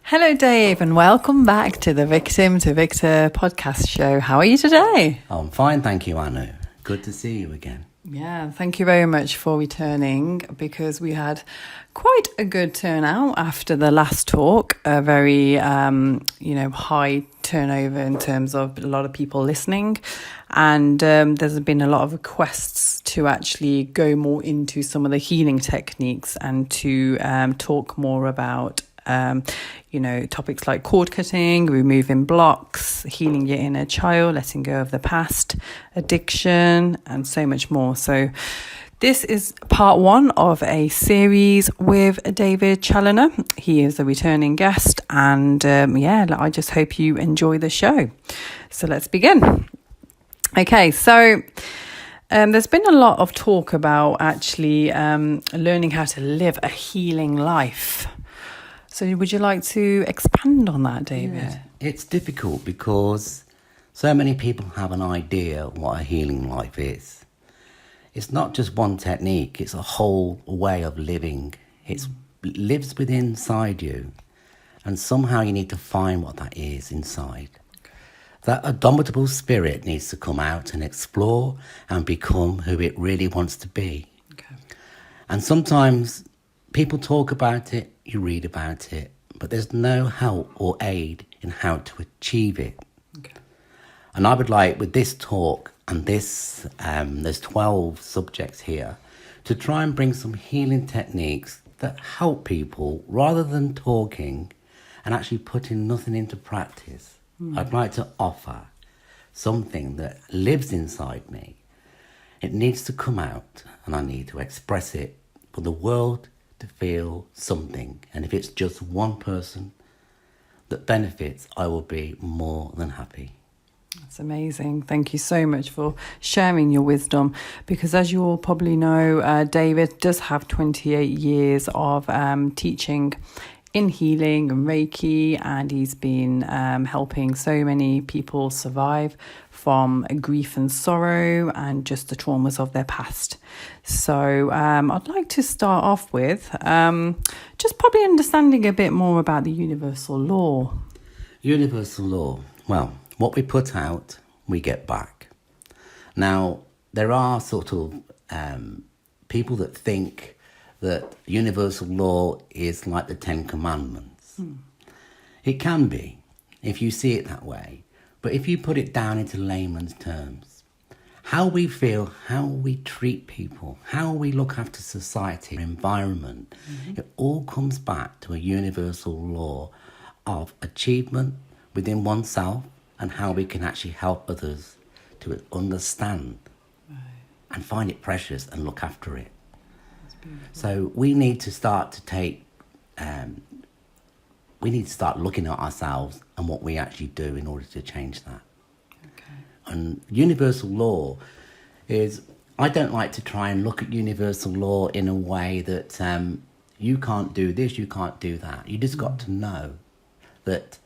Hello, Dave, and welcome back to the Victim to Victor podcast show. How are you today? I'm fine, thank you, Anu. Good to see you again. Yeah, thank you very much for returning because we had quite a good turnout after the last talk. A very, high turnover in terms of a lot of people listening. And there's been a lot of requests to actually go more into some of the healing techniques and to talk more about topics like cord cutting, removing blocks, healing your inner child, letting go of the past, addiction, and so much more. So this is part one of a series with David Challenor. He is a returning guest, and I just hope you enjoy the show. So let's begin. Okay, so there's been a lot of talk about actually learning how to live a healing life. So would you like to expand on that, David? Yeah, it's difficult because so many people have an idea what a healing life is. It's not just one technique, it's a whole way of living. It lives within inside you, and somehow you need to find what that is inside. Okay. That indomitable spirit needs to come out and explore and become who it really wants to be. Okay. And sometimes people talk about it, you read about it, but there's no help or aid in how to achieve it. Okay. And I would like, with this talk and this, there's 12 subjects here, to try and bring some healing techniques that help people rather than talking and actually putting nothing into practice. I'd like to offer something that lives inside me. It needs to come out and I need to express it for the world to feel something, and if it's just one person that benefits, I will be more than happy. That's amazing. Thank you so much for sharing your wisdom, because as you all probably know, David does have 28 years of teaching in healing and Reiki, and he's been helping so many people survive from grief and sorrow and just the traumas of their past. So I'd like to start off with just probably understanding a bit more about the universal law. Universal law. Well, what we put out, we get back. Now, there are sort of people that think that universal law is like the Ten Commandments. It can be, if you see it that way. But if you put it down into layman's terms, how we feel, how we treat people, how we look after society, environment, it all comes back to a universal law of achievement within oneself and how we can actually help others to understand and find it precious and look after it. So we need to start to take, we need to start looking at ourselves and what we actually do in order to change that. Okay. And universal law is, I don't like to try and look at universal law in a way that you can't do this, you can't do that. You just got to know that,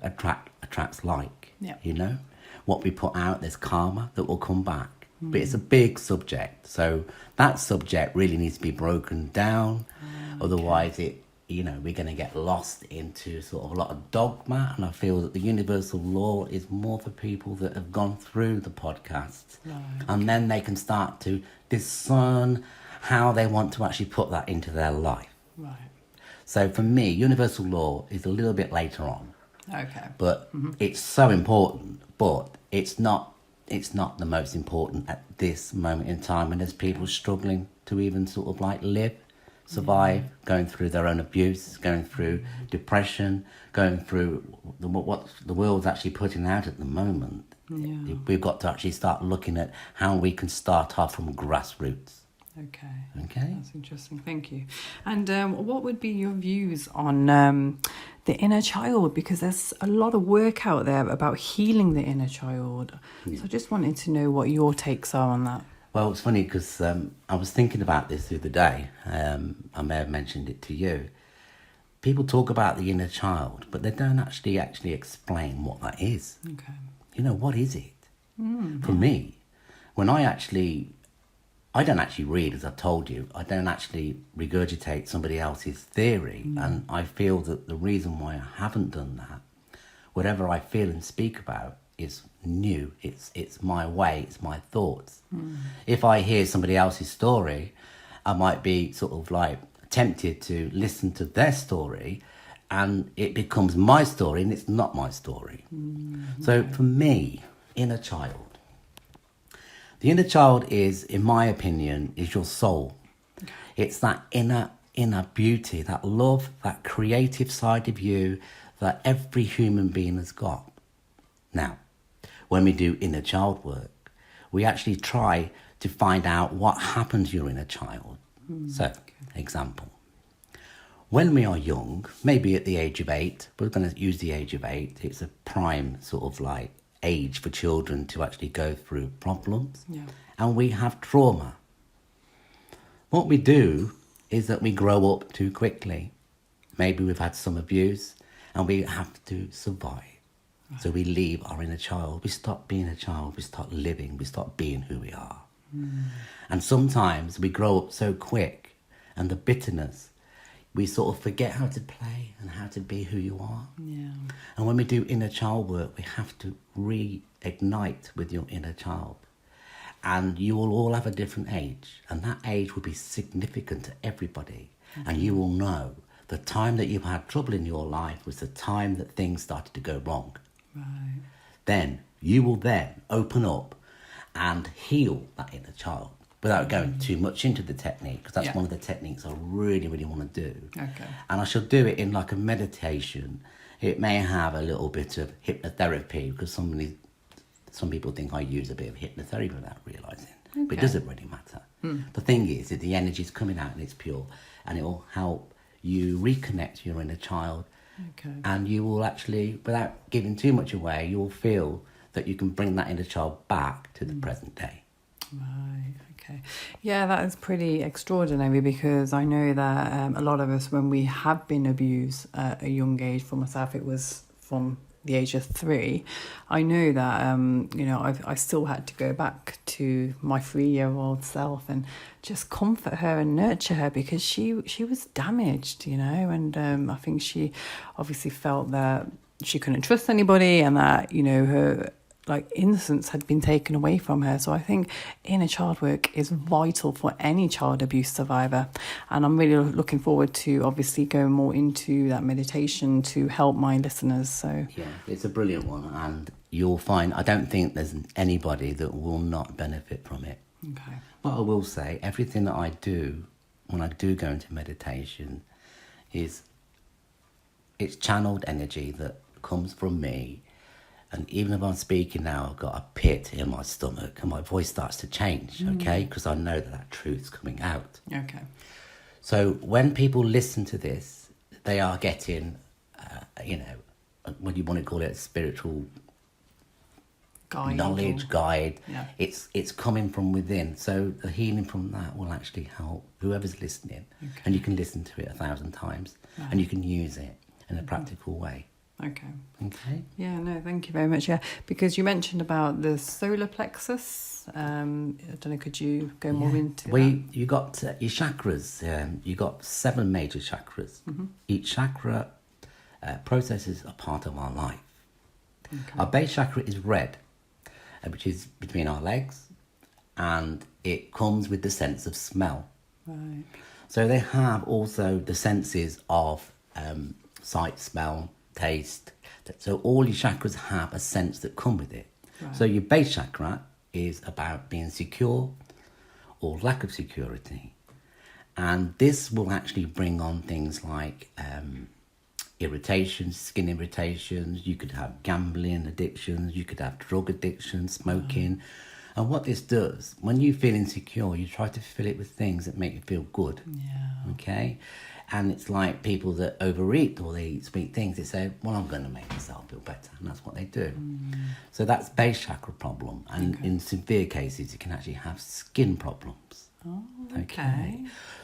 attracts like, what we put out, there's karma that will come back. But it's a big subject, so that subject really needs to be broken down. Otherwise we're going to get lost into sort of a lot of dogma, and I feel that the universal law is more for people that have gone through the podcast, and then they can start to discern how they want to actually put that into their life. So for me, universal law is a little bit later on. But it's so important, but it's not the most important at this moment in time, and there's people struggling to even sort of like live, survive, going through their own abuse, going through depression, going through what the world's actually putting out at the moment. We've got to actually start looking at how we can start off from grassroots. Okay. That's interesting. Thank you. And what would be your views on the inner child? Because there's a lot of work out there about healing the inner child. So I just wanted to know what your takes are on that. Well, it's funny because I was thinking about this the other day. I may have mentioned it to you. People talk about the inner child, but they don't actually explain what that is. Okay. What is it? For me, when I I don't actually read, as I've told you. I don't actually regurgitate somebody else's theory. And I feel that the reason why I haven't done that, whatever I feel and speak about, is new. It's my way, it's my thoughts. If I hear somebody else's story, I might be sort of like tempted to listen to their story, and it becomes my story, and it's not my story. So for me, inner child. The inner child is, in my opinion, is your soul. It's that inner beauty, that love, that creative side of you that every human being has got. Now, when we do inner child work, we actually try to find out what happened to your inner child. So, example. When we are young, maybe at the age of 8, we're going to use the age of 8, it's a prime sort of like age for children to actually go through problems. And we have trauma. What we do is that we grow up too quickly. Maybe we've had some abuse and we have to survive. So we leave our inner child. We stop being a child. We start living. We start being who we are. And sometimes we grow up so quick, and the bitterness, we sort of forget how to play and how to be who you are. And when we do inner child work, we have to reignite with your inner child. And you will all have a different age, and that age will be significant to everybody. And you will know the time that you've had trouble in your life was the time that things started to go wrong. Then you will then open up and heal that inner child without going too much into the technique, because that's one of the techniques I really, really want to do. And I shall do it in like a meditation. It may have a little bit of hypnotherapy, because some people think I use a bit of hypnotherapy without realising. But it doesn't really matter. The thing is that the energy is coming out and it's pure, and it will help you reconnect your inner child. And you will actually, without giving too much away, you will feel that you can bring that inner child back to the present day. Yeah, that is pretty extraordinary, because I know that a lot of us, when we have been abused at a young age, for myself it was from the age of 3, I know that I still had to go back to my 3-year-old self and just comfort her and nurture her, because she was damaged, and I think she obviously felt that she couldn't trust anybody, and that her innocence had been taken away from her. So I think inner child work is vital for any child abuse survivor, and I'm really looking forward to obviously going more into that meditation to help my listeners. So yeah, it's a brilliant one, and you'll find I don't think there's anybody that will not benefit from it. What I will say, everything that I do when I do go into meditation is it's channeled energy that comes from me. And even if I'm speaking now, I've got a pit in my stomach and my voice starts to change, because I know that truth's coming out. So when people listen to this, they are getting, what you want to call it, spiritual knowledge, guide. It's coming from within. So the healing from that will actually help whoever's listening. And you can listen to it 1,000 times, and you can use it in a practical way. Yeah, no, thank you very much. Yeah, because you mentioned about the solar plexus. I don't know, could you go more into that? You got your chakras. You got 7 major chakras. Each chakra processes a part of our life. Our base chakra is red, which is between our legs, and it comes with the sense of smell. So they have also the senses of sight, smell, taste. So all your chakras have a sense that come with it. So your base chakra is about being secure or lack of security, and this will actually bring on things like irritations, skin irritations. You could have gambling addictions, you could have drug addiction, smoking. And what this does, when you feel insecure, you try to fill it with things that make you feel good. And it's like people that overeat or they eat sweet things. They say, well, I'm going to make myself feel better. And that's what they do. So that's base chakra problem. And in severe cases, you can actually have skin problems.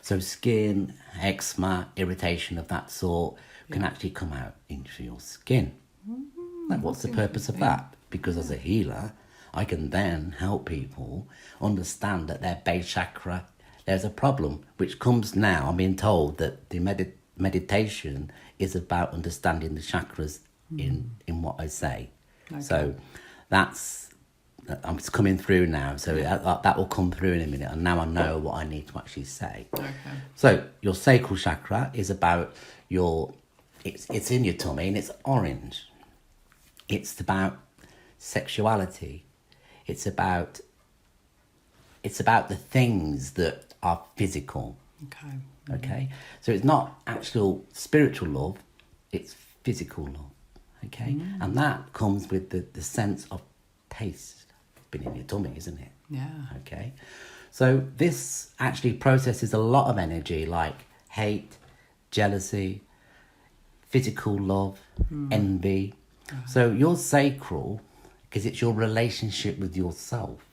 So skin, eczema, irritation of that sort can actually come out into your skin. Like, what's the purpose of that? Because as a healer, I can then help people understand that their base chakra, there's a problem, which comes now. I'm being told that the meditation is about understanding the chakras in what I say. Okay. So it's coming through now. So that will come through in a minute. And now I know what I need to actually say. Okay. So your sacral chakra is about it's in your tummy and it's orange. It's about sexuality. It's about the things that are physical. Okay. Okay. So it's not actual spiritual love, it's physical love. Okay. And that comes with the sense of taste. Been in your tummy, isn't it? Yeah. Okay. So this actually processes a lot of energy like hate, jealousy, physical love, envy. So your sacral, because it's your relationship with yourself.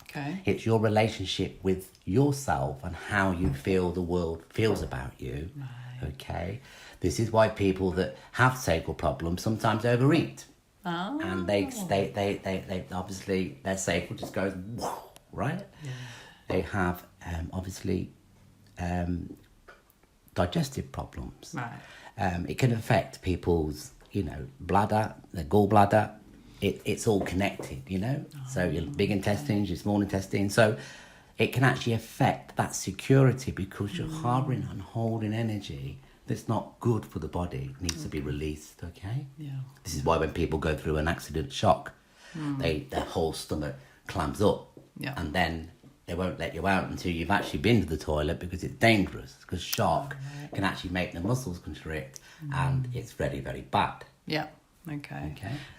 Okay. It's your relationship with yourself and how you feel the world feels about you. Right. Okay. This is why people that have sacral problems sometimes overeat. Oh. And they obviously their sacral just goes whoa, right? Yeah. They have obviously digestive problems. Right. It can affect people's bladder, their gallbladder. It's all connected, so your big intestines, your small intestines. So it can actually affect that security because you're harboring and holding energy that's not good for the body. It needs to be released, okay? Yeah. This is why when people go through an accident shock, their whole stomach clamps up. Yeah. And then they won't let you out until you've actually been to the toilet because it's dangerous. Because shock can actually make the muscles constrict and it's very, very bad. Yeah. Okay.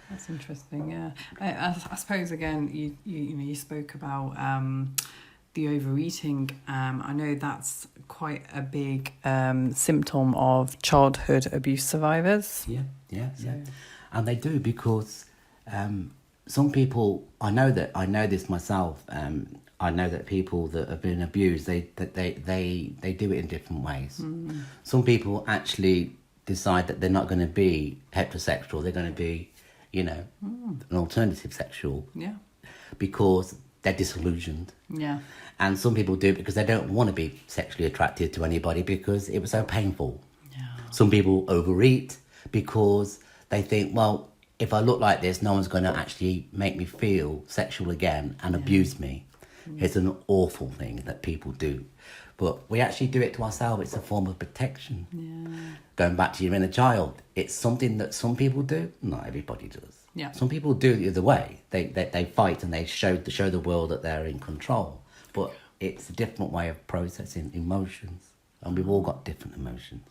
That's interesting. Yeah, I suppose again, you spoke about the overeating. I know that's quite a big symptom of childhood abuse survivors. Yeah. And they do because some people. I know this myself. I know that people that have been abused, they do it in different ways. Some people actually decide that they're not going to be heterosexual, they're going to be, an alternative sexual. Yeah. Because they're disillusioned. Yeah. And some people do it because they don't want to be sexually attracted to anybody because it was so painful. Yeah. Some people overeat because they think, well, if I look like this, no one's going to actually make me feel sexual again and abuse me. It's an awful thing that people do. But we actually do it to ourselves. It's a form of protection. Yeah. Going back to your inner child, it's something that some people do. Not everybody does. Yeah. Some people do it the other way. They fight and they show the world that they're in control. But it's a different way of processing emotions. And we've all got different emotions.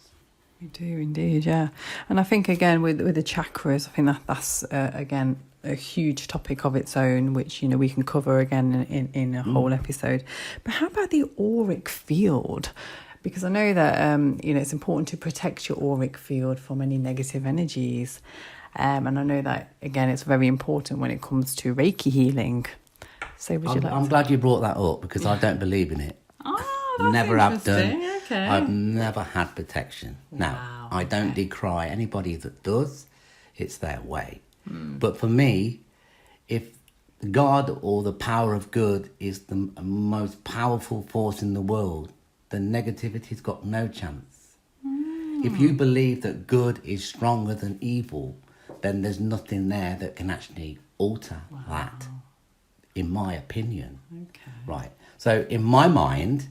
We do indeed, yeah. And I think, again, with the chakras, I think that's again, a huge topic of its own, which, we can cover again in a whole episode. But how about the auric field? Because I know that, it's important to protect your auric field from any negative energies. And I know that, again, it's very important when it comes to Reiki healing. So I'm glad you brought that up because I don't believe in it. Oh, that's never have done. Okay. I've never had protection. Wow. Now, I don't decry anybody that does. It's their way. But for me, if God or the power of good is the most powerful force in the world, then negativity's got no chance. If you believe that good is stronger than evil, then there's nothing there that can actually alter that, in my opinion. Okay. Right. So in my mind,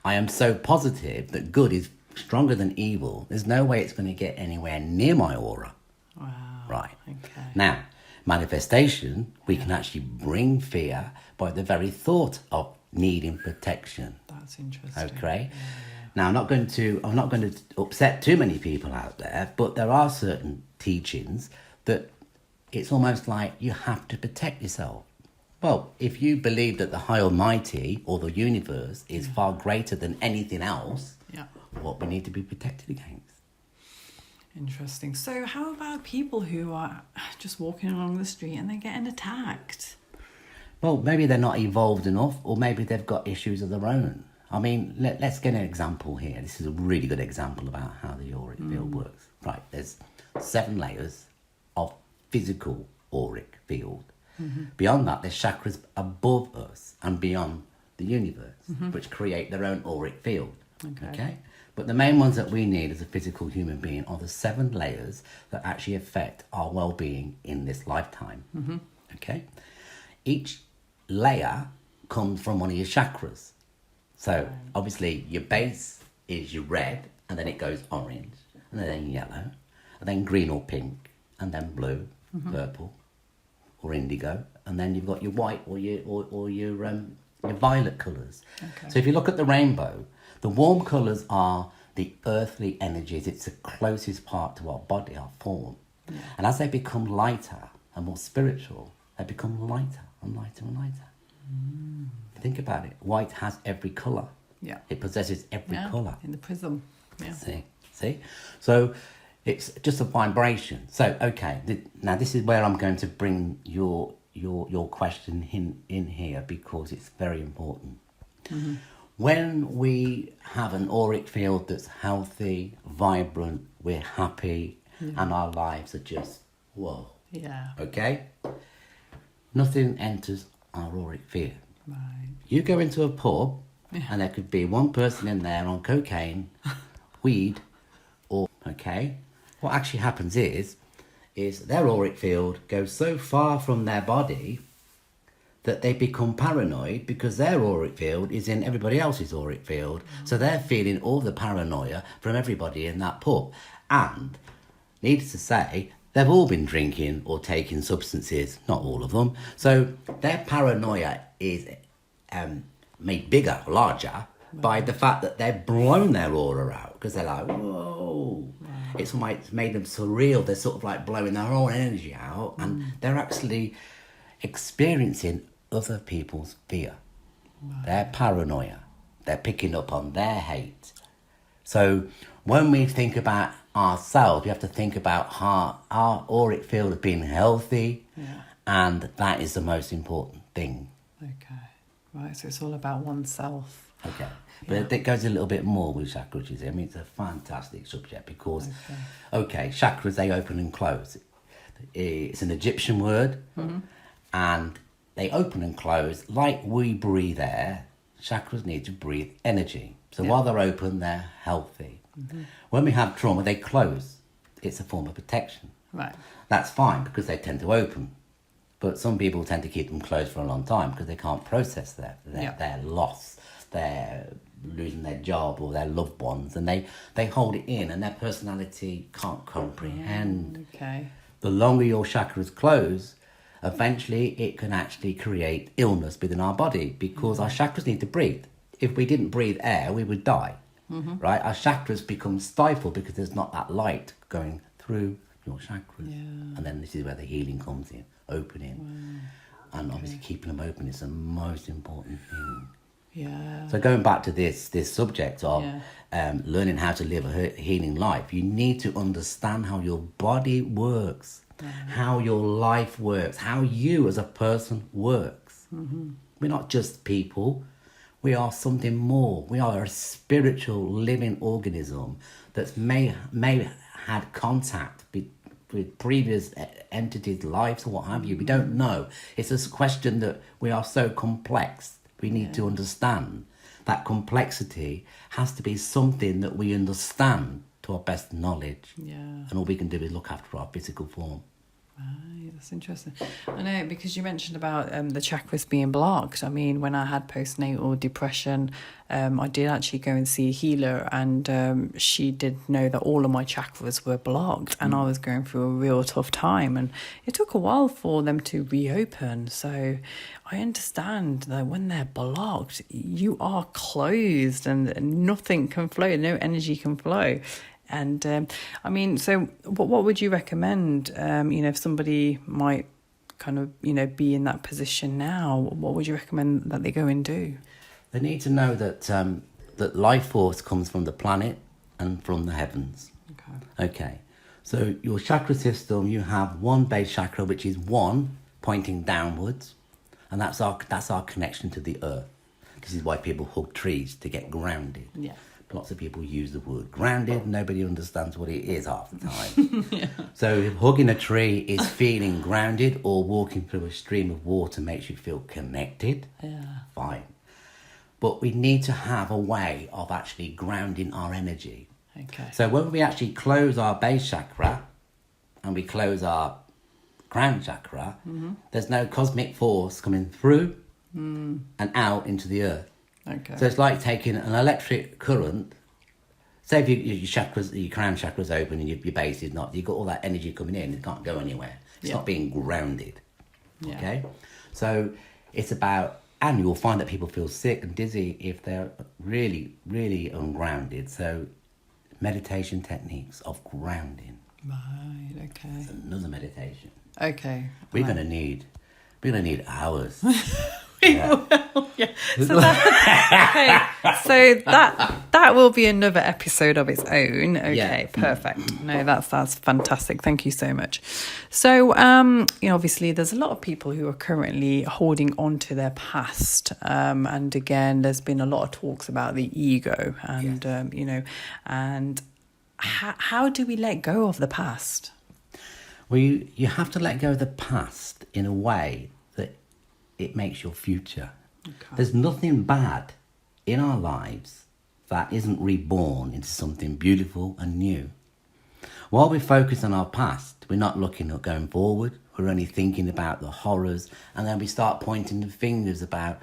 I am so positive that good is stronger than evil. There's no way it's going to get anywhere near my aura. Wow. Right. Okay. Now, manifestation, we can actually bring fear by the very thought of needing protection. That's interesting. Okay. Yeah. Now, I'm not going to upset too many people out there, but there are certain teachings that it's almost like you have to protect yourself. Well, if you believe that the High Almighty or the universe is far greater than anything else, what we need to be protected against. Interesting. So how about people who are just walking along the street and they're getting attacked? Well, maybe they're not evolved enough, or maybe they've got issues of their own. I mean, let's get an example here. This is a really good example about how the auric field works. Right, there's 7 layers of physical auric field. Beyond that, there's chakras above us and beyond the universe, which create their own auric field. Okay? But the main ones that we need as a physical human being are the 7 layers that actually affect our well-being in this lifetime. Okay? Each layer comes from one of your chakras. So obviously your base is your red, and then it goes orange, and then yellow, and then green or pink, and then blue, purple, or indigo, and then you've got your white or your violet colours. So if you look at the rainbow, the warm colours are the earthly energies. It's the closest part to our body, our form. And as they become lighter and more spiritual, they become lighter and lighter and lighter. Think about it. White has every colour. Yeah. It possesses every colour. In the prism. Yeah. See? So it's just a vibration. So, okay, now this is where I'm going to bring your question in here, because it's very important. When we have an auric field that's healthy, vibrant, we're happy, and our lives are just, whoa. Yeah. Okay? Nothing enters our auric field. Right. You go into a pub, and there could be one person in there on cocaine, weed, or, okay? What actually happens is their auric field goes so far from their body that they become paranoid, because their auric field is in everybody else's auric field. So they're feeling all the paranoia from everybody in that pub. And, needless to say, they've all been drinking or taking substances, not all of them. So their paranoia is made bigger, larger, by the fact that they've blown their aura out, because they're like, whoa. It's made them surreal. They're sort of like blowing their own energy out, and they're actually experiencing other people's fear, their paranoia. They're picking up on their hate. So when we think about ourselves, we have to think about our auric field of being healthy, and that is the most important thing. Okay. Right, so it's all about oneself. Okay. But it goes a little bit more with chakras, you see. I mean, it's a fantastic subject because, chakras, they open and close. It's an Egyptian word, and they open and close like we breathe air. Chakras need to breathe energy. So while they're open, they're healthy. When we have trauma, they close. It's a form of protection. Right. That's fine, because they tend to open. But some people tend to keep them closed for a long time because they can't process their loss, their losing their job or their loved ones, and they hold it in, and their personality can't comprehend. Okay. The longer your chakras close, eventually it can actually create illness within our body, because our chakras need to breathe. If we didn't breathe air, we would die. Right? Our chakras become stifled because there's not that light going through your chakras. And then this is where the healing comes in, opening. And obviously keeping them open is the most important thing. Yeah. So going back to this subject of learning how to live a healing life, you need to understand how your body works, how your life works, how you as a person works. We're not just people. We are something more. We are a spiritual living organism that's may had contact with previous entities, lives, or what have you. We don't know. It's a question that we are so complex. We need to understand that complexity has to be something that we understand to our best knowledge. And all we can do is look after our physical form. Right, that's interesting. I know, because you mentioned about the chakras being blocked. I mean, when I had postnatal depression, I did actually go and see a healer, and she did know that all of my chakras were blocked, and I was going through a real tough time, and it took a while for them to reopen. So I understand that when they're blocked, you are closed and nothing can flow, no energy can flow. And I mean, so what would you recommend, if somebody might kind of, be in that position now? What would you recommend that they go and do? They need to know that that life force comes from the planet and from the heavens. Okay. So your chakra system, you have one base chakra, which is one pointing downwards, and that's our connection to the earth. This is why people hug trees, to get grounded. lots of people use the word grounded. Nobody understands what it is half the time. Yeah. So if hugging a tree is feeling grounded, or walking through a stream of water makes you feel connected, fine. But we need to have a way of actually grounding our energy. Okay. So when we actually close our base chakra and we close our crown chakra, there's no cosmic force coming through and out into the earth. Okay. So it's like taking an electric current. Say if your chakras, your crown chakra's open and your base is not, you've got all that energy coming in, it can't go anywhere. It's not being grounded. Yeah. Okay? So it's about, and you'll find that people feel sick and dizzy if they're really, really ungrounded. So meditation techniques of grounding. Right, okay. It's another meditation. Okay. We're gonna need hours. Yeah. So that will be another episode of its own. Okay, Yeah. perfect. No, that's fantastic. Thank you so much. So, obviously, there's a lot of people who are currently holding on to their past, and again, there's been a lot of talks about the ego, and and how do we let go of the past? Well, you have to let go of the past in a way that it makes your future. Okay. There's nothing bad in our lives that isn't reborn into something beautiful and new. While we focus on our past, we're not looking at going forward. We're only thinking about the horrors, and then we start pointing the fingers about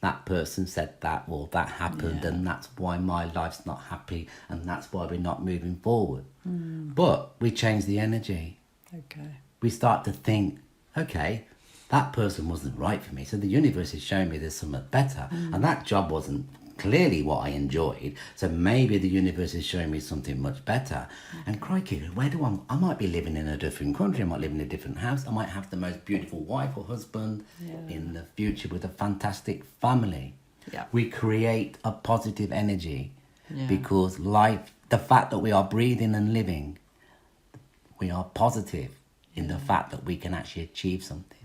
that person said that, or that happened, and that's why my life's not happy, and that's why we're not moving forward. But we change the energy. Okay. We start to think, okay, that person wasn't right for me, so the universe is showing me there's something better, and that job wasn't clearly what I enjoyed, so maybe the universe is showing me something much better. And crikey, I might be living in a different country, I might live in a different house, I might have the most beautiful wife or husband in the future with a fantastic family. Yeah. We create a positive energy because life, the fact that we are breathing and living, we are positive in the fact that we can actually achieve something.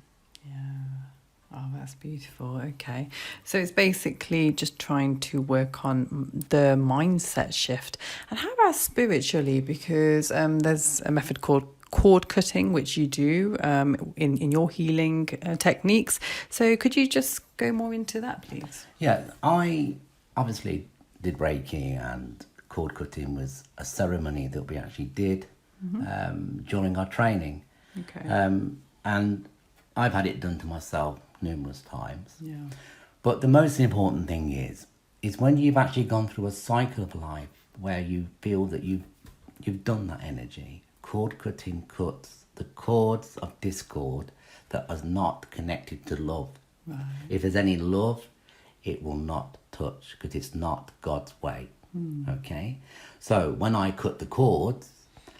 Oh, that's beautiful. Okay. So it's basically just trying to work on the mindset shift. And how about spiritually? Because there's a method called cord cutting, which you do in your healing techniques. So could you just go more into that, please? Yeah, I obviously did Reiki, and cord cutting was a ceremony that we actually did during our training. Okay. And I've had it done to myself numerous times. Yeah. But the most important thing is when you've actually gone through a cycle of life where you feel that you've done that energy. Cord cutting cuts the cords of discord that are not connected to love. Right. If there's any love, it will not touch because it's not God's way. Okay? So when I cut the cords,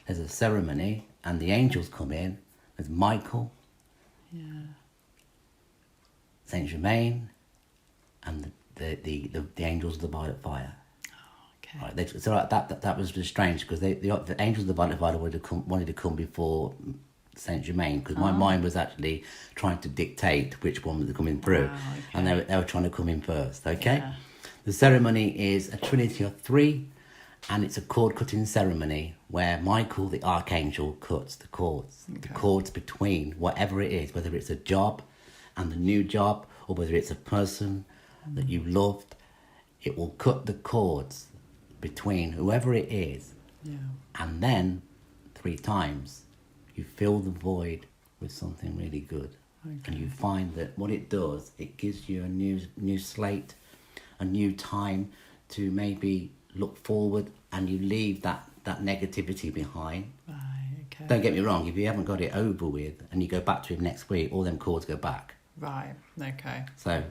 there's a ceremony and the angels come in. There's Michael, Saint Germain, and the angels of the violet fire. Okay. Right, so that was just strange because the angels of the violet fire wanted to come before Saint Germain because my mind was actually trying to dictate which one was coming through, and they were trying to come in first. Okay, the ceremony is a trinity of three, and it's a cord cutting ceremony where Michael, the archangel, cuts the cords, the cords between whatever it is, whether it's a job and the new job, or whether it's a person that you loved. It will cut the cords between whoever it is, and then 3 times you fill the void with something really good, and you find that what it does, it gives you a new slate, a new time to maybe look forward, and you leave that negativity behind. Right, okay. Don't get me wrong, if you haven't got it over with and you go back to him next week, all them cords go back. Right, okay. So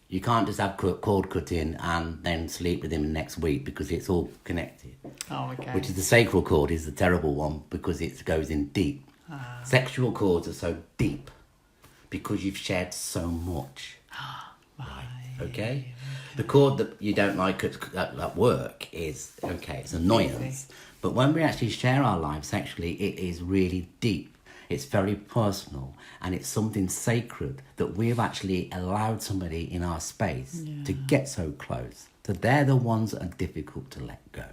you can't just have cord cutting and then sleep with him next week because it's all connected. Oh, okay. Which is the sacral cord is the terrible one because it goes in deep. Sexual cords are so deep because you've shared so much. Right. Okay? The cord that you don't like at work is, it's annoyance. But when we actually share our lives sexually, it is really deep. It's very personal, and it's something sacred that we've actually allowed somebody in our space to get so close. So they're the ones that are difficult to let go.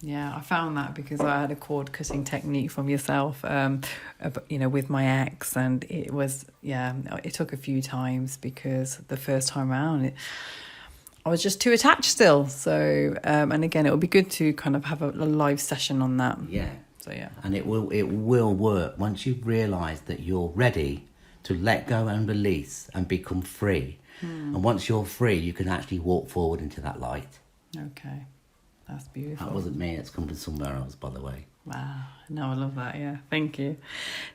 Yeah, I found that because I had a cord cutting technique from yourself, with my ex, and it was, it took a few times because the first time around, I was just too attached still. So, and again, it would be good to kind of have a live session on that. Yeah. So, yeah. And it will work once you realise that you're ready to let go and release and become free. And once you're free, you can actually walk forward into that light. Okay. That's beautiful. That wasn't me, it's come from somewhere else, by the way. Wow. No, I love that. Yeah. Thank you.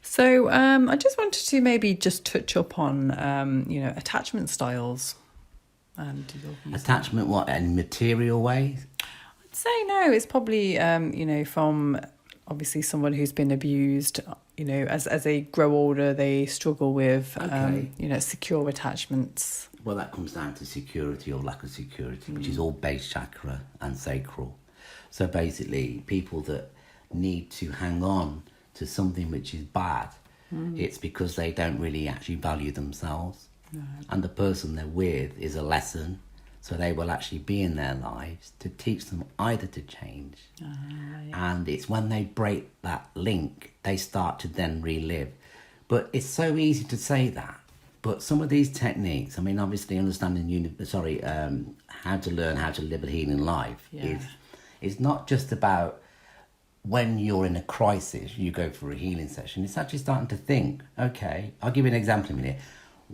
So I just wanted to maybe just touch up on, attachment styles. And attachment, what, in material ways? I'd say no. It's probably, from obviously someone who's been abused, as they grow older, they struggle with, secure attachments. Well, that comes down to security or lack of security, which is all base chakra and sacral. So basically, people that need to hang on to something which is bad, it's because they don't really actually value themselves. No. And the person they're with is a lesson, so they will actually be in their lives to teach them either to change. And it's when they break that link, they start to then relive. But it's so easy to say that. But some of these techniques, I mean, obviously understanding how to learn how to live a healing life is not just about when you're in a crisis, you go for a healing session. It's actually starting to think, okay, I'll give you an example in a minute.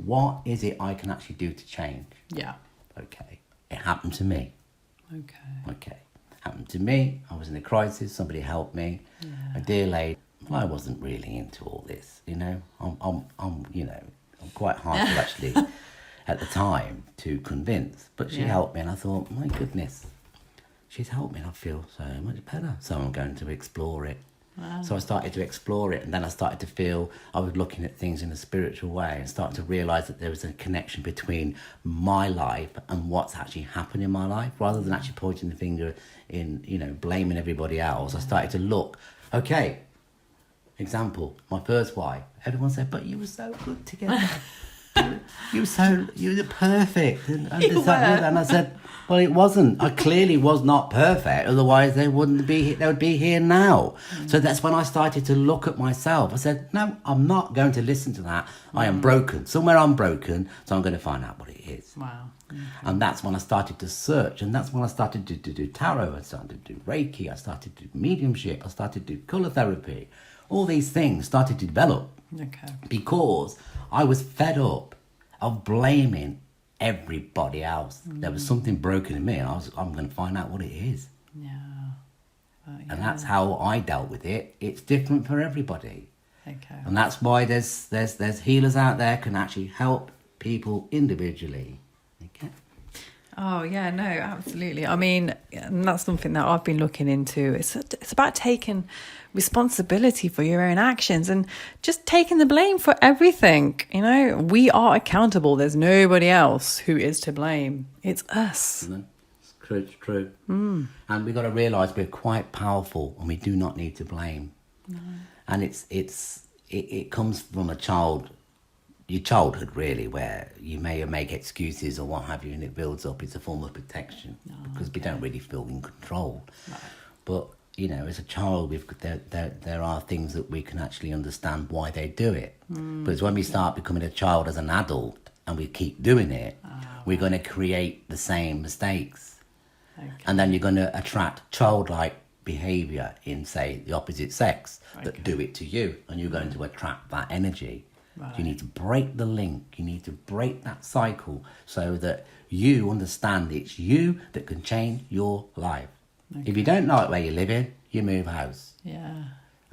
What is it I can actually do to change? Yeah. Okay. It happened to me. Okay. Happened to me. I was in a crisis. Somebody helped me. Yeah. A dear lady. I wasn't really into all this, I'm quite hard to actually, at the time, to convince. But she helped me, and I thought, my goodness, she's helped me, and I feel so much better. So I'm going to explore it. Wow. So I started to explore it, and then I started to feel I was looking at things in a spiritual way and started to realise that there was a connection between my life and what's actually happened in my life. Rather than actually pointing the finger in, blaming everybody else, I started to look, okay, example, my first wife. Everyone said, but you were so good together. you were perfect. And I said, well, it wasn't. I clearly was not perfect. Otherwise, they would be here now. So that's when I started to look at myself. I said, no, I'm not going to listen to that. I am broken. Somewhere I'm broken. So I'm going to find out what it is. Wow. Okay. And that's when I started to search. And that's when I started to do tarot. I started to do Reiki. I started to do mediumship. I started to do colour therapy. All these things started to develop. Okay. Because I was fed up of blaming everybody else. There was something broken in me, and I'm going to find out what it is. Yeah. And that's how I dealt with it. It's different for everybody. Okay. And that's why there's healers out there can actually help people individually. Okay. Oh, yeah, no, absolutely. I mean, and that's something that I've been looking into. It's about taking responsibility for your own actions and just taking the blame for everything. We are accountable. There's nobody else who is to blame. It's us. It's true. And we've got to realise we're quite powerful and we do not need to blame. No. And it comes from your childhood, really, where you may make excuses or what have you, and it builds up. It's a form of protection because we don't really feel in control. No. But as a child, there are things that we can actually understand why they do it. But it's when we start becoming a child as an adult and we keep doing it, we're going to create the same mistakes. Okay. And then you're going to attract childlike behaviour in, say, the opposite sex that do it to you, and you're going to attract that energy. Right. You need to break the link. You need to break that cycle so that you understand it's you that can change your life. Okay. If you don't like where you're living, you move house. Yeah.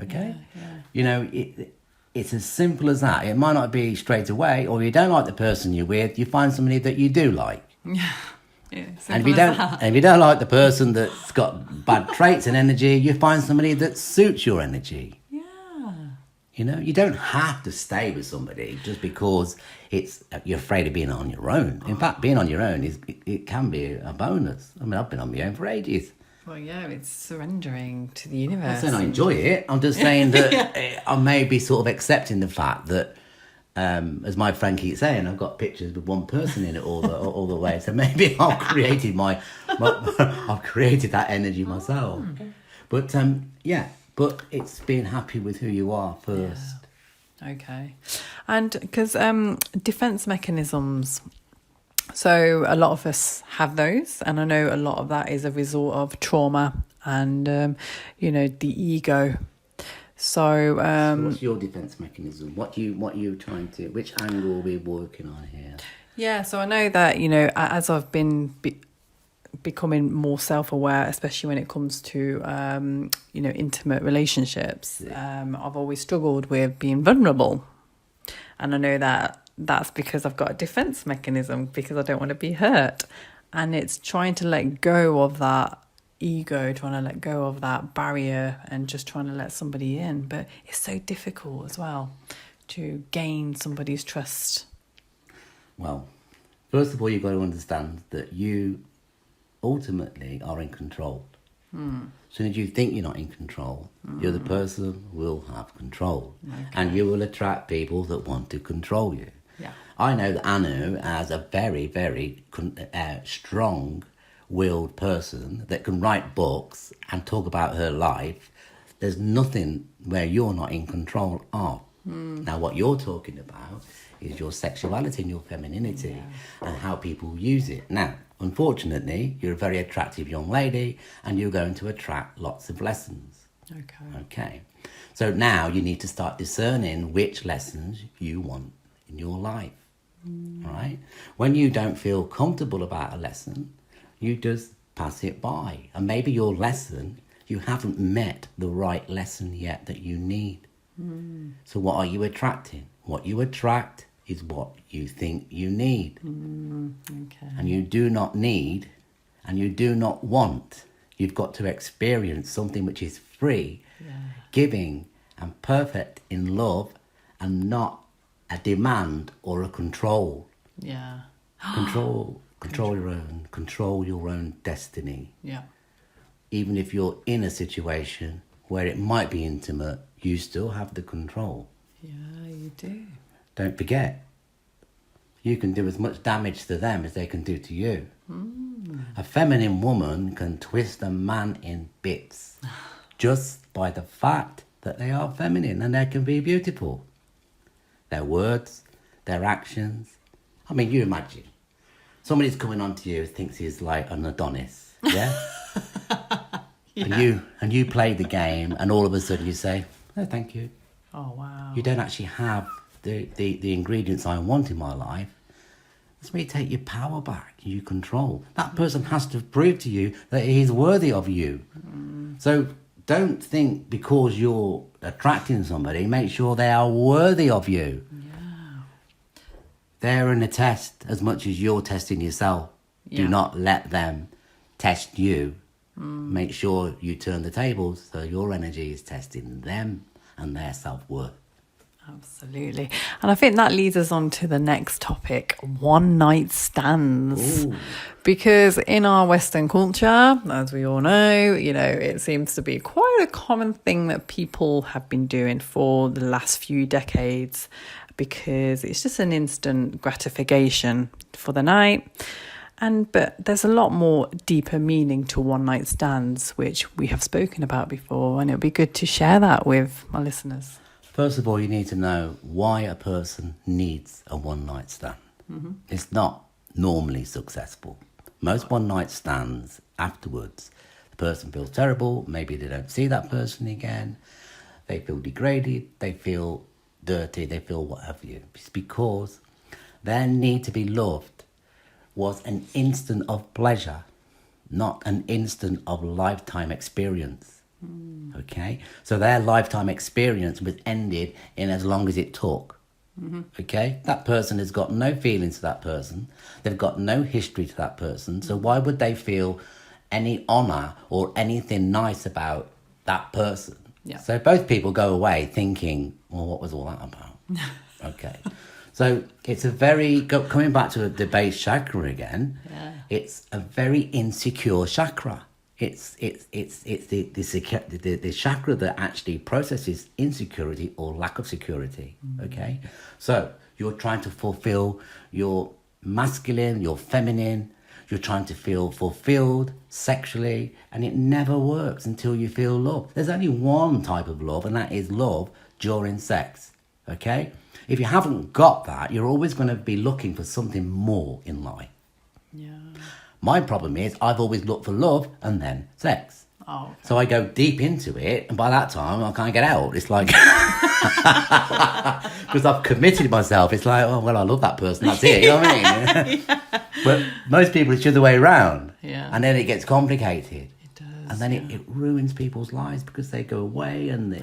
Okay? Yeah. It's as simple as that. It might not be straight away, or if you don't like the person you're with, you find somebody that you do like. Yeah. And if you don't like the person that's got bad traits and energy, you find somebody that suits your energy. You don't have to stay with somebody just because you're afraid of being on your own. In fact, being on your own it can be a bonus. I mean, I've been on my own for ages. Well, yeah, it's surrendering to the universe. I'm saying I enjoy it. I'm just saying that I may be sort of accepting the fact that as my friend keeps saying, I've got pictures with one person in it all the way. So maybe I've created I've created that energy myself. But but it's being happy with who you are first. Yeah. Okay. And because defense mechanisms, so a lot of us have those, and I know a lot of that is a result of trauma and the ego. So what's your defense mechanism? What you trying to? Which angle are we working on here? Yeah, so I know that as I've been becoming more self-aware, especially when it comes to intimate relationships, I've always struggled with being vulnerable, and I know that that's because I've got a defense mechanism, because I don't want to be hurt, and it's trying to let go of that ego, trying to let go of that barrier and just trying to let somebody in. But it's so difficult as well to gain somebody's trust. Well, first of all, you've got to understand that you ultimately are in control. As soon as you think you're not in control, the other person will have control. Okay. And you will attract people that want to control you. Yeah. I know that Anu, as a very, very strong-willed person that can write books and talk about her life, there's nothing where you're not in control of. Now, what you're talking about is your sexuality and your femininity and how people use it. Now, unfortunately, you're a very attractive young lady and you're going to attract lots of lessons. Okay. So now you need to start discerning which lessons you want in your life. Right? When you don't feel comfortable about a lesson, you just pass it by. And maybe your lesson, you haven't met the right lesson yet that you need. So what are you attracting? What you attract is what you think you need. Okay. And you do not need, and you do not want. You've got to experience something which is free, giving and perfect in love, and not a demand or a control. Yeah. Control your own destiny. Yeah. Even if you're in a situation where it might be intimate, you still have the control. Yeah, you do. Don't forget, you can do as much damage to them as they can do to you. A feminine woman can twist a man in bits just by the fact that they are feminine, and they can be beautiful. Their words, their actions. I mean, you imagine somebody's coming on to you who thinks he's like an Adonis, yeah? And you play the game, and all of a sudden you say, "No, thank you." Oh, wow. You don't actually have the ingredients I want in my life. That's where you take your power back, you control. That person has to prove to you that he's worthy of you. So don't think because you're attracting somebody, make sure they are worthy of you. Yeah. They're in a test as much as you're testing yourself. Do not let them test you. Make sure you turn the tables so your energy is testing them and their self-worth. Absolutely. And I think that leads us on to the next topic, one-night stands. Ooh. Because in our Western culture, as we all know, it seems to be quite a common thing that people have been doing for the last few decades, because it's just an instant gratification for the night. But there's a lot more deeper meaning to one-night stands, which we have spoken about before, and it would be good to share that with my listeners. First of all, you need to know why a person needs a one-night stand. It's not normally successful. Most one-night stands, afterwards, the person feels terrible, maybe they don't see that person again, they feel degraded, they feel dirty, they feel what have you. It's because their need to be loved was an instant of pleasure, not an instant of lifetime experience. Okay, so their lifetime experience was ended in as long as it took. Okay, that person has got no feelings to that person, they've got no history to that person, so why would they feel any honour or anything nice about that person? So both people go away thinking, well, what was all that about? Okay, so it's a very, coming back to the base chakra again, it's a very insecure chakra. It's the chakra that actually processes insecurity or lack of security. Okay, so you're trying to fulfill your masculine, your feminine. You're trying to feel fulfilled sexually, and it never works until you feel love. There's only one type of love, and that is love during sex. Okay, if you haven't got that, you're always going to be looking for something more in life. Yeah. My problem is I've always looked for love and then sex. Oh, okay. So I go deep into it, and by that time I can't get out. It's like, because I've committed myself. It's like, oh, well, I love that person. That's it. You know what I mean? Yeah. But most people, it's the other way around. Yeah. And then it gets complicated. It does. And then it ruins people's lives because they go away and they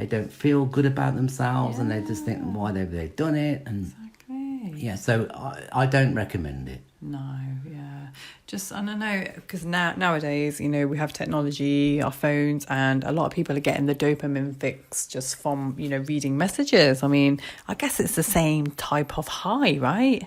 don't feel good about themselves, and they just think, why they've done it. And Exactly. yeah, so I don't recommend it. No, yeah. Just, I don't know, because nowadays, you know, we have technology, our phones, and a lot of people are getting the dopamine fix just from, you know, reading messages. I mean, I guess it's the same type of high, right?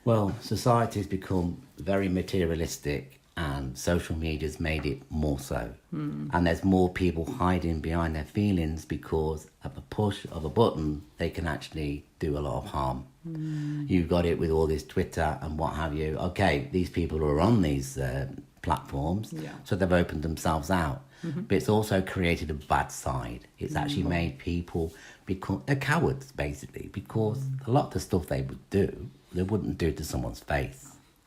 Well, society has become very materialistic, and social media's made it more so. And there's more people hiding behind their feelings because at the push of a button, they can actually do a lot of harm. You've got it with all this Twitter and what have you. Okay, these people are on these platforms, so they've opened themselves out. But it's also created a bad side. It's actually made people become... They're cowards, basically, because a lot of the stuff they would do, they wouldn't do to someone's face.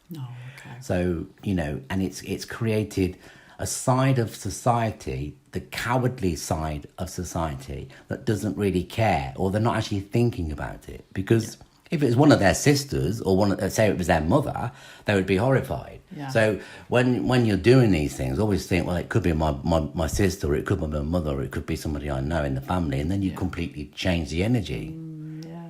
No, okay. So, you know, and it's created a side of society, the cowardly side of society, that doesn't really care, or they're not actually thinking about it. Because if it was one of their sisters, or say it was their mother, they would be horrified. Yeah. So when you're doing these things, always think, well, it could be my sister, or it could be my mother, or it could be somebody I know in the family, and then you completely change the energy.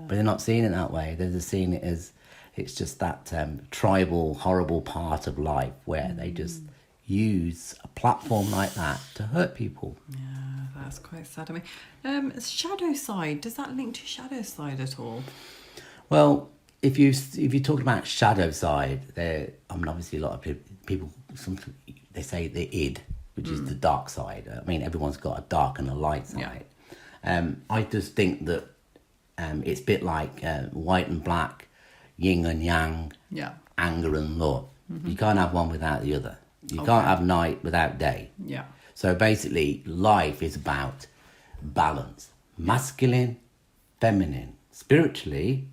But they're not seeing it that way. They're just seeing it as it's just that tribal, horrible part of life where they just use a platform like that to hurt people. Yeah, that's quite sad. I mean, shadow side, does that link to shadow side at all? Well, if you talk about shadow side, obviously a lot of people they say the id, which is the dark side. I mean, everyone's got a dark and a light side. I just think that it's a bit like white and black, yin and yang, anger and love. You can't have one without the other. You can't have night without day. Yeah. So basically, life is about balance. Masculine, feminine. Spiritually,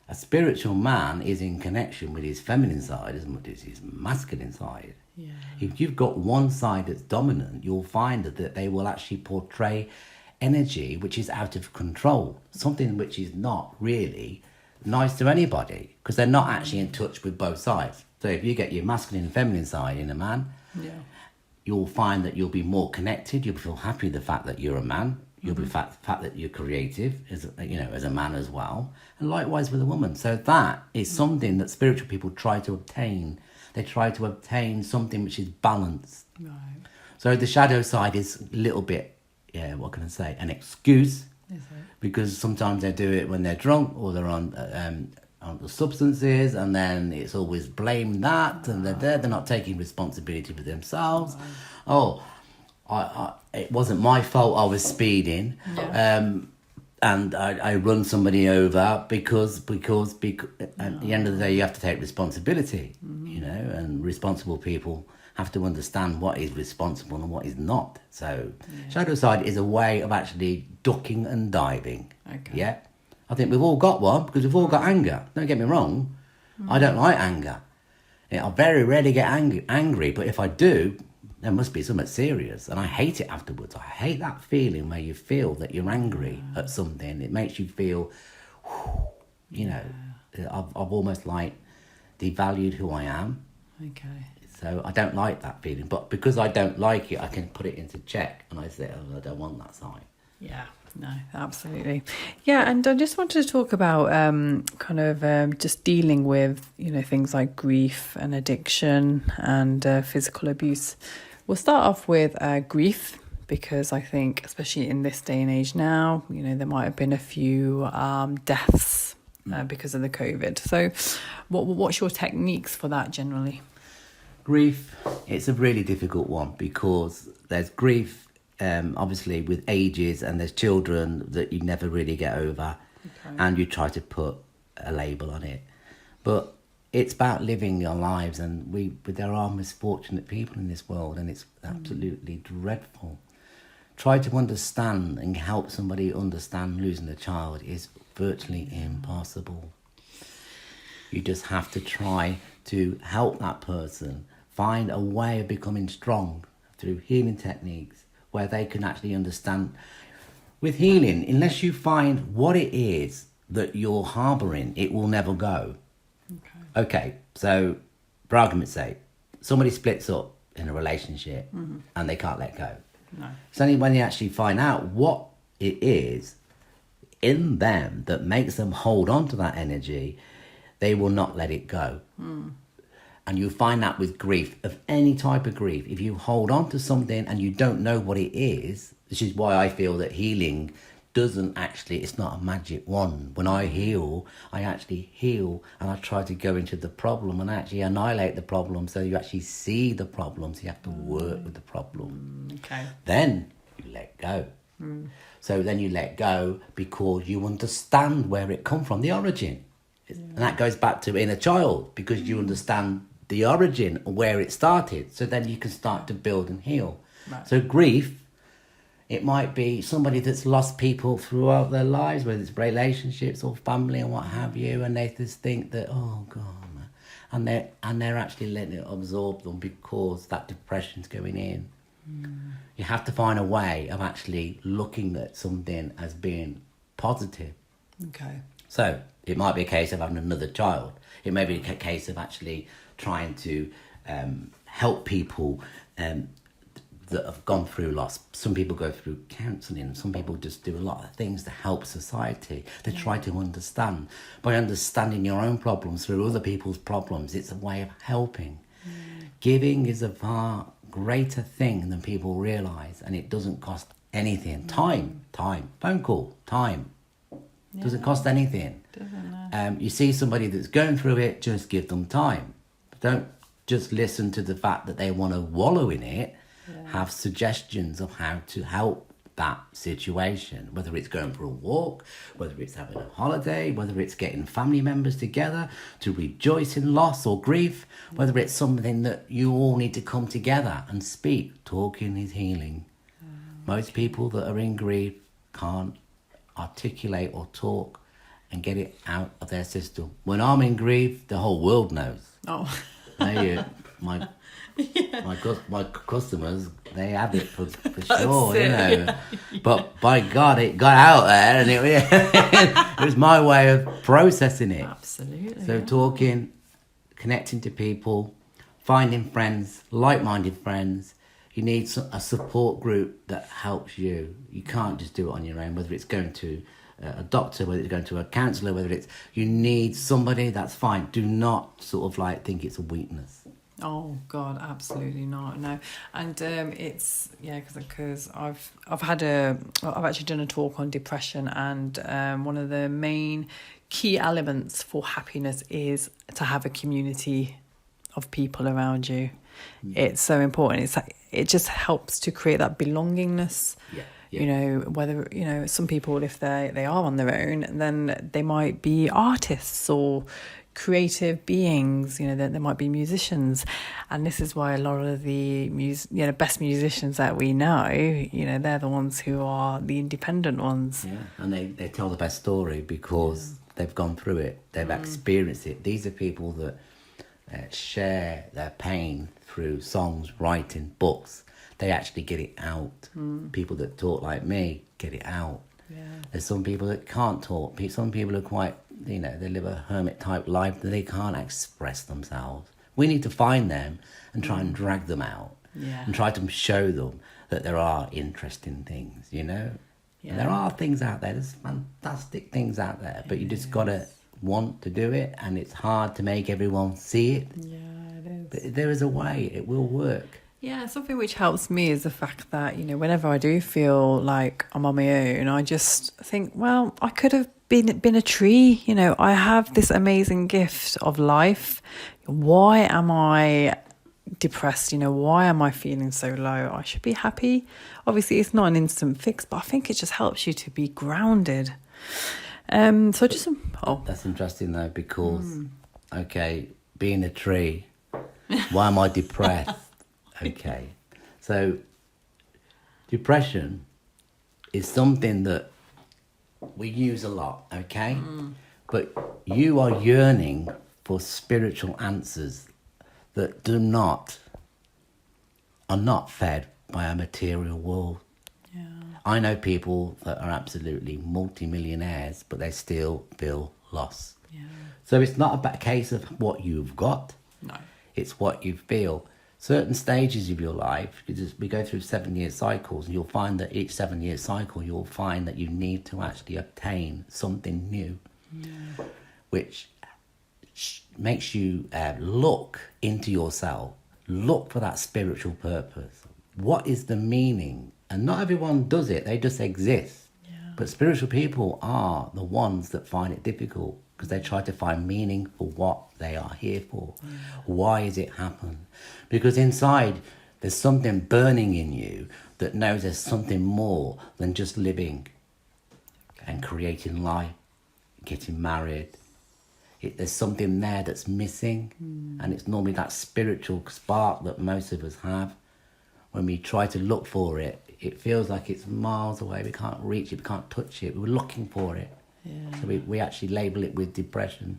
a spiritual man is in connection with his feminine side as much as his masculine side. Yeah. If you've got one side that's dominant, you'll find that they will actually portray energy which is out of control, something which is not really nice to anybody, because they're not actually in touch with both sides. So if you get your masculine and feminine side in a man, you'll find that you'll be more connected. You'll feel happy with the fact that you're a man. You'll be fact that you're creative, as a man as well, and likewise with a woman. So that is something that spiritual people try to obtain. They try to obtain something which is balanced. Right. So the shadow side is a little bit, what can I say, an excuse. Is it? Because sometimes they do it when they're drunk or they're on the substances, and then it's always blame that, and they're not taking responsibility for themselves. It wasn't my fault, I was speeding, and I run somebody over because at the end of the day you have to take responsibility, and responsible people have to understand what is responsible and what is not. So shadow side is a way of actually ducking and diving. Okay. I think we've all got one, because we've all got anger. Don't get me wrong. I don't like anger. I very rarely get angry, but if I do, there must be something serious, and I hate it afterwards. I hate that feeling where you feel that you're angry at something. It makes you feel, I've almost like devalued who I am. Okay. So I don't like that feeling, but because I don't like it, I can put it into check, and I say, I don't want that side. Yeah, no, absolutely. Yeah, and I just wanted to talk about just dealing with, things like grief and addiction and physical abuse. We'll start off with grief, because I think, especially in this day and age now, there might have been a few deaths because of the COVID. So what's your techniques for that generally? Grief, it's a really difficult one because there's grief, obviously, with ages, and there's children that you never really get over, and you try to put a label on it. But it's about living your lives, and there are misfortunate people in this world, and it's absolutely dreadful. Try to understand and help somebody understand losing a child is virtually impossible. You just have to try to help that person find a way of becoming strong through healing techniques where they can actually understand. With healing, unless you find what it is that you're harbouring, it will never go. Okay, so for argument's sake, somebody splits up in a relationship and they can't let go. No. It's only when you actually find out what it is in them that makes them hold on to that energy, they will not let it go. And you find that with grief, of any type of grief. If you hold on to something and you don't know what it is, which is why I feel that healing doesn't actually, it's not a magic wand. When I heal, I actually heal and I try to go into the problem and actually annihilate the problem, so you actually see the problems. You have to work with the problem. Okay. Then you let go. So then you let go because you understand where it come from, the origin. And that goes back to inner child, because you understand the origin of where it started. So then you can start to build and heal. Right. So grief, it might be somebody that's lost people throughout their lives, whether it's relationships or family and what have you, and they just think that, oh God, man. And they're actually letting it absorb them because that depression's going in. You have to find a way of actually looking at something as being positive. Okay. So it might be a case of having another child. It may be a case of actually trying to help people that have gone through loss. Some people go through counselling. Some people just do a lot of things to help society. They try to understand. By understanding your own problems through other people's problems, it's a way of helping. Giving is a far greater thing than people realise, and it doesn't cost anything. Time, phone call, time. Doesn't cost anything. You see somebody that's going through it, just give them time. Don't just listen to the fact that they want to wallow in it. Have suggestions of how to help that situation, whether it's going for a walk, whether it's having a holiday, whether it's getting family members together to rejoice in loss or grief, whether it's something that you all need to come together and speak. Talking is healing. Most people that are in grief can't articulate or talk and get it out of their system. When I'm in grief, the whole world knows. My customers, they have it for sure, you know. But by God, it got out there, and it was my way of processing it. Absolutely. So talking, connecting to people, finding friends, like-minded friends. You need a support group that helps you. You can't just do it on your own, whether it's going to a doctor, whether it's going to a counsellor, you need somebody. That's fine. Do not sort of think it's a weakness. Oh God, absolutely not. No, and it's because I've actually done a talk on depression, and one of the main key elements for happiness is to have a community of people around you. It's so important. It just helps to create that belongingness. You know, whether some people, if they are on their own, then they might be artists or creative beings. There might be musicians, and this is why a lot of the best musicians that we know, they're the ones who are the independent ones. And they tell the best story because they've gone through it, they've experienced it. These are people that share their pain through songs, writing, books. They actually get it out. People that talk like me get it out. There's some people that can't talk. Some people are quite, they live a hermit type life that they can't express themselves. We need to find them and try and drag them out and try to show them that there are interesting things, And there are things out there. There's fantastic things out there, but you just got to want to do it, and it's hard to make everyone see it. Yeah, it is. But there is a way. It will work. Yeah, something which helps me is the fact that, whenever I do feel like I'm on my own, I just think, well, I could have been a tree. I have this amazing gift of life. Why am I depressed, why am I feeling so low? I should be happy. Obviously, it's not an instant fix, but I think it just helps you to be grounded. That's interesting though, because okay, being a tree, why am I depressed? Okay, so depression is something that we use a lot, okay? But you are yearning for spiritual answers that are not fed by a material world. Yeah. I know people that are absolutely multi-millionaires, but they still feel lost. Yeah. So it's not a case of what you've got. No. It's what you feel. Certain stages of your life, we go through 7-year cycles, and you'll find that each 7-year cycle, you'll find that you need to actually obtain something new, which makes you look into yourself, look for that spiritual purpose. What is the meaning? And not everyone does it, they just exist. But spiritual people are the ones that find it difficult, because they try to find meaning for what they are here for. Why is it happen? Because inside there's something burning in you that knows there's something more than just living and creating life, getting married. There's something there that's missing, and it's normally that spiritual spark that most of us have. When we try to look for it, it feels like it's miles away. We can't reach it, we can't touch it. We're looking for it. So we actually label it with depression.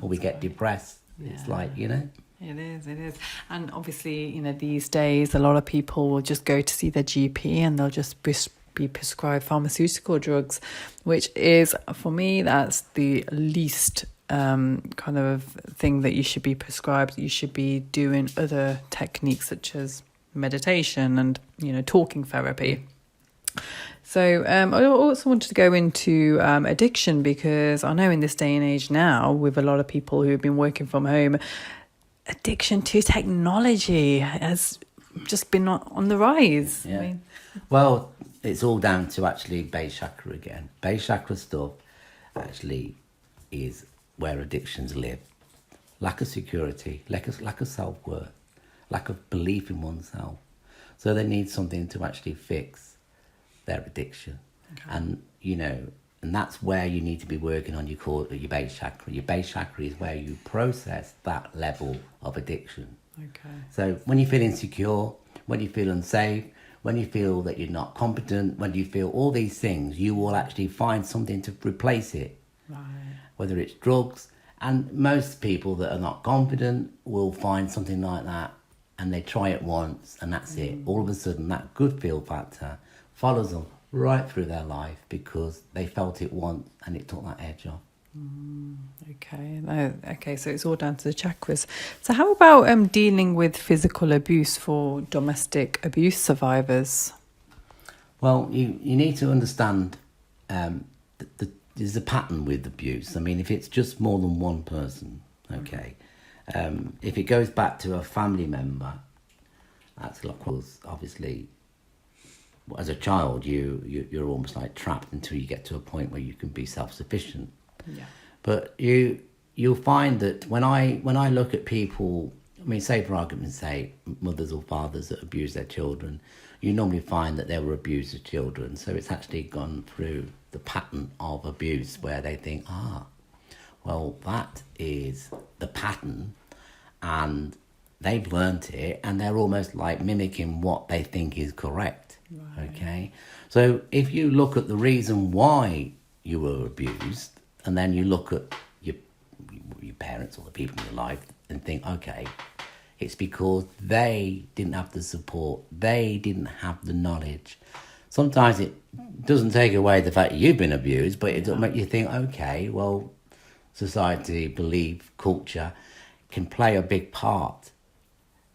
Or we get depressed. It's like, It is. And obviously, these days, a lot of people will just go to see their GP and they'll just be prescribed pharmaceutical drugs, which is, for me, that's the least kind of thing that you should be prescribed. You should be doing other techniques such as meditation and, talking therapy. So I also wanted to go into addiction, because I know in this day and age now, with a lot of people who have been working from home, addiction to technology has just been on the rise. Yeah. Well, it's all down to actually base chakra again. Base chakra stuff actually is where addictions live. Lack of security, lack of self-worth, lack of belief in oneself. So they need something to actually fix their addiction. And and that's where you need to be working on your base chakra. Your base chakra is where you process that level of addiction. So when you feel insecure, when you feel unsafe, when you feel that you're not competent, when you feel all these things, you will actually find something to replace it. Whether it's drugs, and most people that are not confident will find something like that, and they try it once and that's it. All of a sudden that good feel factor follows them right through their life, because they felt it once and it took that edge off. Okay, so it's all down to the chakras. So how about dealing with physical abuse for domestic abuse survivors? Well, you need to understand there's a pattern with abuse. I mean, if it's just more than one person, okay. If it goes back to a family member, that's a lot close. Obviously, as a child, you're almost like trapped until you get to a point where you can be self-sufficient. But you'll find that when I look at people, I mean, say for argument's sake, mothers or fathers that abuse their children, you normally find that they were abused as children. So it's actually gone through the pattern of abuse where they think, well, that is the pattern, and they've learnt it, and they're almost like mimicking what they think is correct. Okay, so if you look at the reason why you were abused, and then you look at your parents or the people in your life and think, okay, it's because they didn't have the support, they didn't have the knowledge. Sometimes it doesn't take away the fact you've been abused, but it does make you think, okay, well, society, belief, culture can play a big part,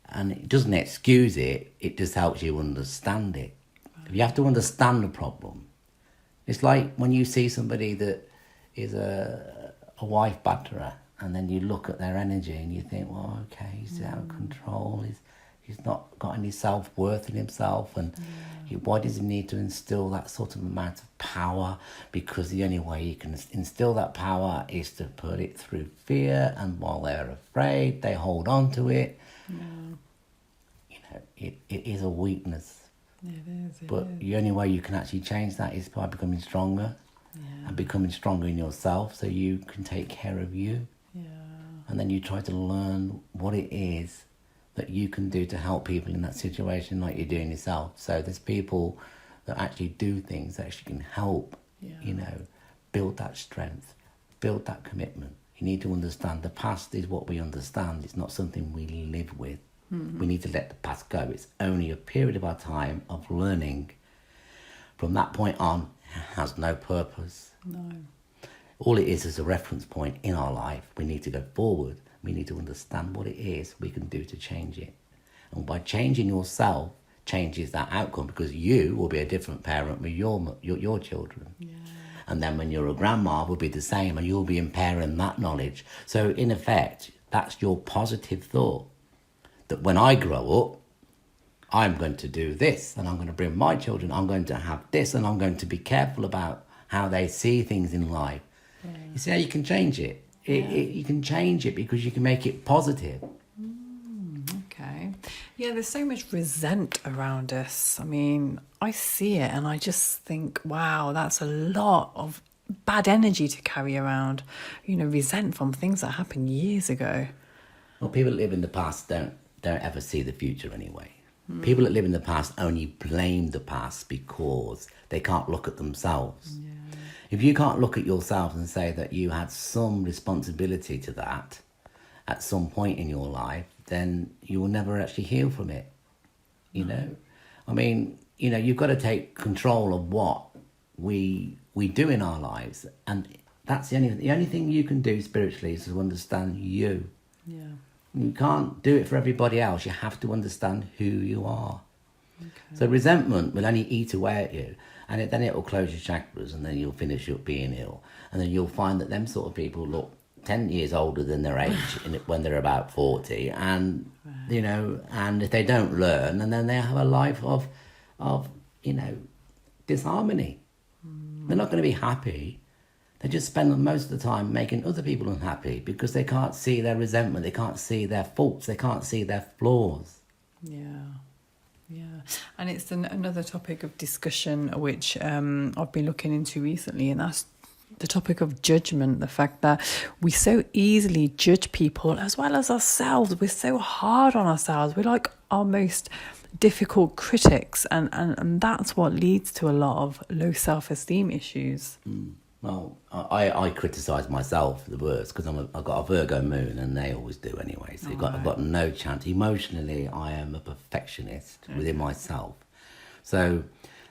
and it doesn't excuse it, it just helps you understand it. You have to understand the problem. It's like when you see somebody that is a wife batterer, and then you look at their energy and you think, well, okay, he's out of control, he's not got any self-worth in himself, and Why does he need to instill that sort of amount of power? Because the only way you can instill that power is to put it through fear, and while they're afraid, they hold on to it. You know, it is a weakness. It is. But the only way you can actually change that is by becoming stronger, and becoming stronger in yourself, so you can take care of you. And then you try to learn what it is that you can do to help people in that situation like you're doing yourself. So there's people that actually do things that actually can help, you know, build that strength, build that commitment. You need to understand the past is what we understand. It's not something we live with. We need to let the past go. It's only a period of our time of learning. From that point on, it has no purpose. No. All it is a reference point in our life. We need to go forward. We need to understand what it is we can do to change it. And by changing yourself, changes that outcome, because you will be a different parent with your children. And then when you're a grandma, will be the same, and you'll be impairing that knowledge. So in effect, that's your positive thought. That when I grow up, I'm going to do this, and I'm going to bring my children, I'm going to have this, and I'm going to be careful about how they see things in life. You see how you can change it? You can change it because you can make it positive. Okay. Yeah, there's so much resent around us. I mean, I see it and I just think, wow, that's a lot of bad energy to carry around. You know, resent from things that happened years ago. Well, people that live in the past don't ever see the future anyway. People that live in the past only blame the past because they can't look at themselves. If you can't look at yourself and say that you had some responsibility to that at some point in your life, then you will never actually heal from it. You know? I mean, you know, you've got to take control of what we do in our lives. And that's the only thing you can do spiritually is to understand you. You can't do it for everybody else. You have to understand who you are. So resentment will only eat away at you. And then it will close your chakras, and then you'll finish up being ill. And then you'll find that them sort of people look 10 years older than their age when they're about 40. And, you know, and if they don't learn, and then they have a life of you know, disharmony. They're not going to be happy. They just spend most of the time making other people unhappy because they can't see their resentment. They can't see their faults. They can't see their flaws. And it's another topic of discussion which I've been looking into recently, and that's the topic of judgment. The fact that we so easily judge people as well as ourselves. We're so hard on ourselves. We're like our most difficult critics, and that's what leads to a lot of low self-esteem issues. Well, I criticise myself the worst because I've got a Virgo moon, and they always do anyway. So I've got no chance. Emotionally, I am a perfectionist within myself. So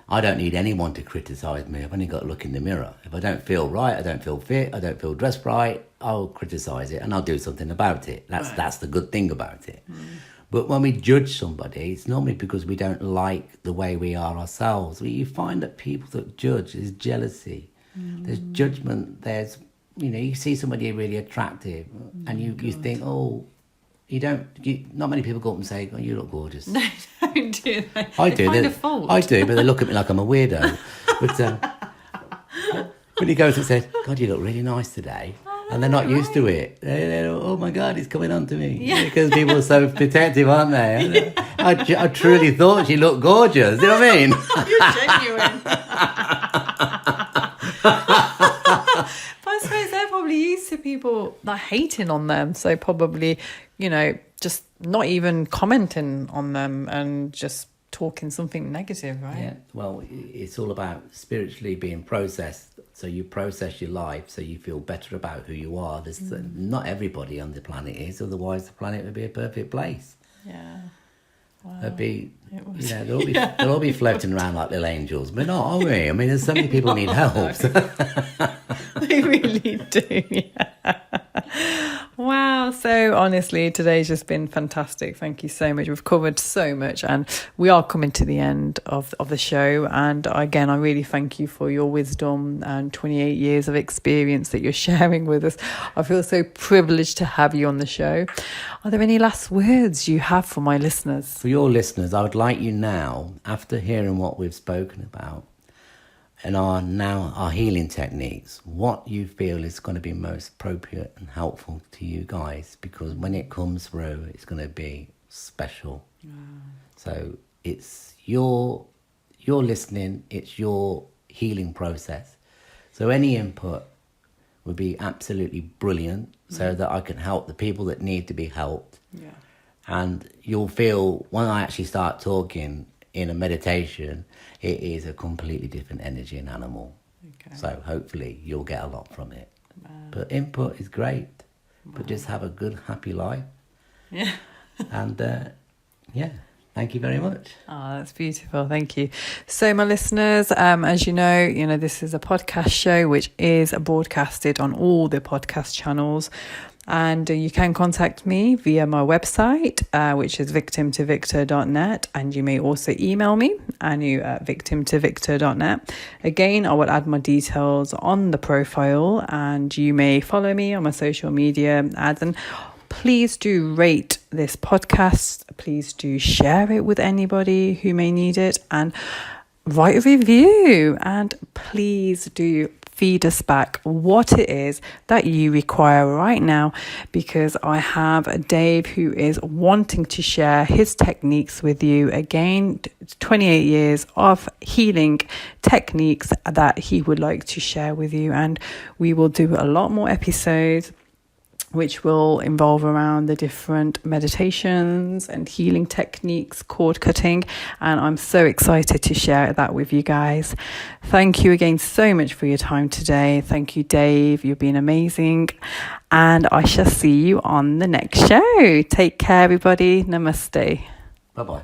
I don't need anyone to criticise me. I've only got to look in the mirror. If I don't feel right, I don't feel fit, I don't feel dressed right, I'll criticise it and I'll do something about it. That's the good thing about it. But when we judge somebody, it's normally because we don't like the way we are ourselves. You find that people that judge is jealousy. There's judgment. There's, you know, you see somebody really attractive and you think, oh, not many people go up and say, oh, you look gorgeous. No, don't do that. I do. Find a fault. I do, but they look at me like I'm a weirdo. But when he goes and says, God, you look really nice today. And they're not used to it. They're, oh my God, it's coming on to me. Because people are so protective, aren't they? I truly thought she looked gorgeous. Do you know what I mean? You're genuine. But I suppose they're probably used to people like hating on them. So probably, you know, just not even commenting on them and just talking something negative, right? Yeah, well, it's all about spiritually being processed. So you process your life so you feel better about who you are. There's not everybody on the planet is, otherwise the planet would be a perfect place. Yeah. Wow. They'll be, you know, they'll all be floating around like little angels. But not, are we? I mean, there's so many people need help. They really do, yeah. Wow. So honestly, today's just been fantastic. Thank you so much. We've covered so much and we are coming to the end of the show. And again, I really thank you for your wisdom and 28 years of experience that you're sharing with us. I feel so privileged to have you on the show. Are there any last words you have for my listeners? For your listeners, I would like you now, after hearing what we've spoken about, and our healing techniques, what you feel is going to be most appropriate and helpful to you guys, because when it comes through, it's going to be special. So it's you're listening, it's your healing process. So any input would be absolutely brilliant, so that I can help the people that need to be helped. Yeah. And you'll feel when I actually start talking in a meditation, it is a completely different energy and animal. Okay. So hopefully you'll get a lot from it. Wow. But input is great. Wow. But just have a good, happy life. Yeah. And thank you very much. Oh, that's beautiful. Thank you. So my listeners, as you know, this is a podcast show which is broadcasted on all the podcast channels. And you can contact me via my website, which is victimtovictor.net. And you may also email me, anu@victimtovictor.net. Again, I will add my details on the profile, and you may follow me on my social media ads. And please do rate this podcast. Please do share it with anybody who may need it, and write a review. And please do feed us back what it is that you require right now, because I have Dave who is wanting to share his techniques with you. Again, 28 years of healing techniques that he would like to share with you, and we will do a lot more episodes which will involve around the different meditations and healing techniques, cord cutting, and I'm so excited to share that with you guys. Thank you again so much for your time today. Thank you, Dave. You've been amazing, and I shall see you on the next show. Take care, everybody. Namaste. Bye-bye.